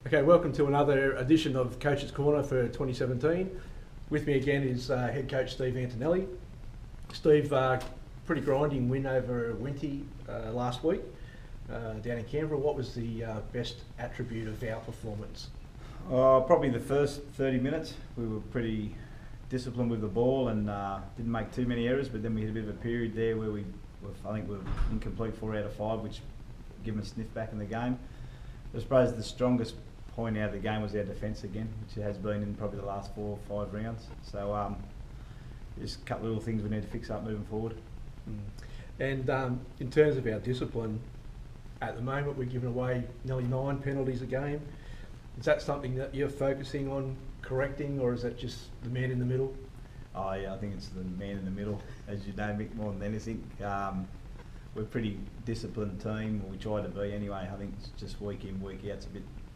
Okay, welcome to another edition of Coaches Corner for 2017. With me again is head coach Steve Antonelli. Steve, pretty grinding win over Winty last week down in Canberra. What was the best attribute of our performance? Probably the first 30 minutes. We were pretty disciplined with the ball and didn't make too many errors, but then we had a bit of a period there where I think we were incomplete 4 out of 5, which gave them a sniff back in the game. I suppose the strongest point out of the game was our defence again, which it has been in probably the last 4 or 5 rounds. So just a couple of little things we need to fix up moving forward. And in terms of our discipline, at the moment we're giving away nearly 9 penalties a game. Is that something that you're focusing on correcting, or is that just the man in the middle? Oh yeah, I think it's the man in the middle, as you know, Mick, more than anything. We're a pretty disciplined team, or we try to be anyway. I think it's just week in, week out,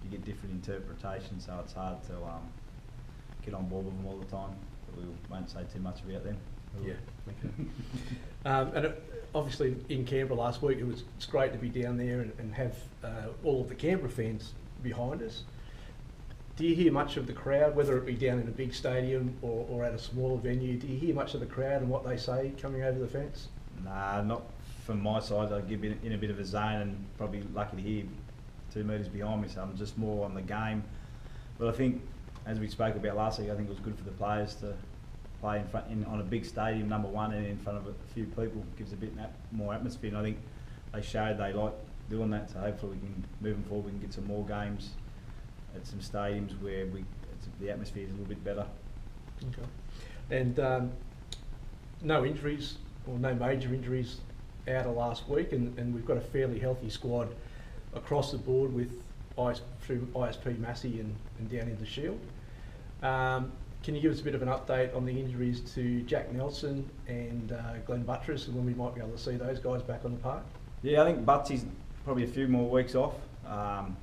you get different interpretations, so it's hard to get on board with them all the time. But we won't say too much about them. Yeah. Okay. And obviously in Canberra last week, it's great to be down there and have all of the Canberra fans behind us. Do you hear much of the crowd, whether it be down in a big stadium or at a smaller venue? Do you hear much of the crowd and what they say coming over the fence? Nah, not from my side. I get in a bit of a zone and probably lucky to hear 2 metres behind me, so I'm just more on the game. But I think, as we spoke about last week, I think it was good for the players to play on a big stadium, number one, and in front of a few people. It gives a bit more atmosphere, and I think they showed they like doing that, so hopefully we can, moving forward, we can get some more games at some stadiums where the atmosphere is a little bit better. Okay. And no injuries, or no major injuries out of last week, and we've got a fairly healthy squad across the board with through ISP Massey and down in the Shield. Can you give us a bit of an update on the injuries to Jack Nelson and Glenn Buttress, and when we might be able to see those guys back on the park? Yeah, I think Butsy's probably a few more weeks off, and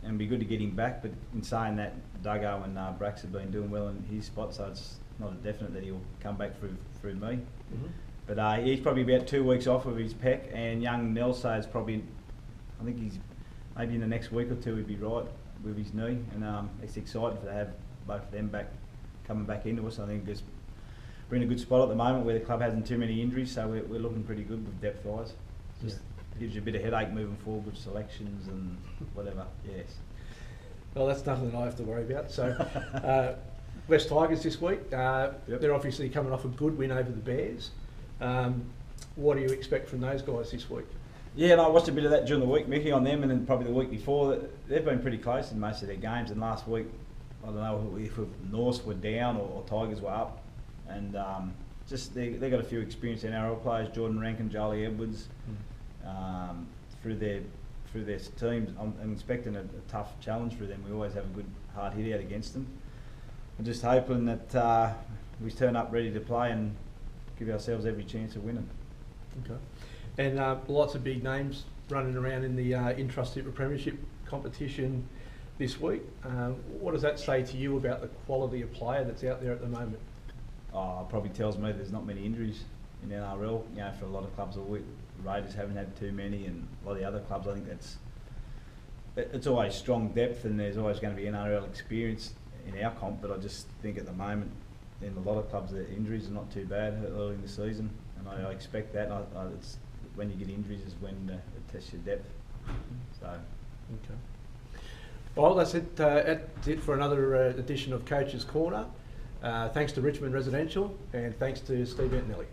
it'd be good to get him back, but in saying that, Duggo and Brax have been doing well in his spot, so it's not a definite that he'll come back through me. Mm-hmm. But he's probably about 2 weeks off of his pec, and young Nelson is probably, I think he's maybe in the next week or 2 he'd be right with his knee, and it's exciting to have both of them coming back into us. I think we're in a good spot at the moment where the club hasn't too many injuries, so we're looking pretty good with depth wise. Just gives you a bit of headache moving forward with selections and whatever. Yes. Well, that's nothing that I have to worry about. So West Tigers this week. Yep. They're obviously coming off a good win over the Bears. What do you expect from those guys this week? Yeah, and I watched a bit of that during the week, Mickey, on them, and then probably the week before. They've been pretty close in most of their games, and last week, I don't know if Norths were down or Tigers were up, and just they got a few experienced NRL players, Jordan Rankin, Jolie Edwards, through their teams. I'm expecting a tough challenge for them. We always have a good hard hit out against them. I'm just hoping that we turn up ready to play and give ourselves every chance of winning. Okay. And lots of big names running around in the Intrust Super Premiership competition this week. What does that say to you about the quality of player that's out there at the moment? It probably tells me there's not many injuries in NRL. You know, for a lot of clubs, the Raiders haven't had too many, and a lot of the other clubs, I think it's always strong depth, and there's always going to be NRL experience in our comp. But I just think at the moment, in a lot of clubs, the injuries are not too bad early in the season, and I expect that. It's when you get injuries is when it tests your depth. So. Okay. Well, that's it for another edition of Coaches Corner. Thanks to Richmond Residential, and thanks to Steve Antonelli.